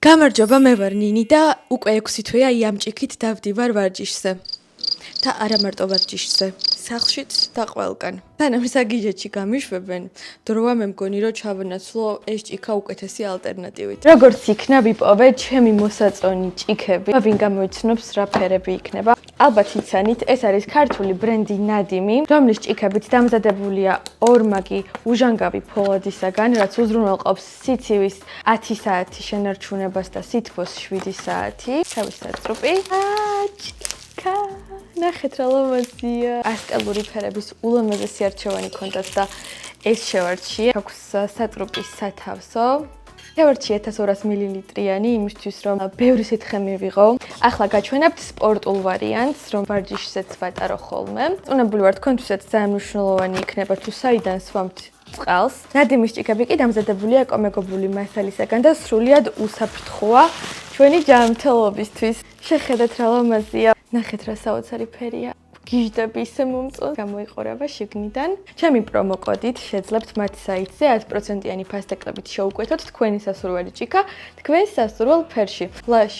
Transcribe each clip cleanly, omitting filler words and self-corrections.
გამარჯობა, მე ვარ ნინი და უკვე 6 თვეა ამ ჭიქით დავდივარ ვარჯიშზე. და არა მარტო ვარჯიშზე, სახლშიც და ყველგან. სანამ საგიჟეთში გამიშვებენ, დროა მე მგონი რომ ჩავანაცვლო ეს ჭიქა უკეთესი ალტერნატივით. როგორც იქნა ვიპოვე ჩემი მოსაწონი ჭიქები, ვინ გამოიცნობს რა ფერები იქნება. ალბათ იცანით, ეს არის ქართული ბრენდი ნადიმი, რომლის ჭიქებით დამზადებულია ორმაგი უჟანგავი ფოლადისაგან, რაც უზრუნველყოფს სიცივის 10 საათი შენარჩუნებას და სითბოს 7 საათი. თავის სატრუპი. ნახეთ რა ლამაზია. ასკელური ფერების ულამაზესი არჩევანი ქონდათ და ეს შევარჩიე. აქვს სატრუპის სათავსო. შევარჩიე 1200 მლ-იანი, იმისთვის რომ ბევრი სითხე მივიღო. ახლა გაჩვენებთ სპორტულ ვარიანტს, რომ ვარჯიშზეც ვატარო ხოლმე. უნებული ვარ თქვენთვისაც ძალიან მნიშვნელოვანი იქნება თუ საიდან სვამთ წყალს. ნადიმის ჭიქები კი დამზადებულია ეკომეგობული მასალისაგან და სრულიად უსაფრთხოა ჩვენი ჯანმრთელობისთვის. შეხედეთ რა ლამაზია. ნახეთ რა საოცარი ფერია. გიჟდები ისე მომწონს, გამოიყურება შიგნიდან. ჩემი პრომო კოდით შეძლებთ მათ საიტზე 10%-იანი ფასდაკლებით შეუკვეთოთ თქვენი სასურველი ჭიქა თქვენ სასურველ ფერში. ლაშ.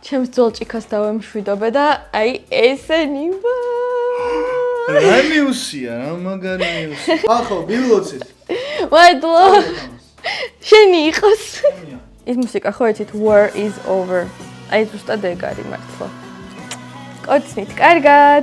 ჩემს ძველ ჭიქას დავემშვიდობე და აი ესენი რა მიუსია, რა მაგარი მიუსია. ახო, ბიბლოცით. მადლობა. შენი იყოს. ის მუსიკა ხო იცით War is over. აი ზუსტად ეგ არის მართლა. კოცნით, კარგად.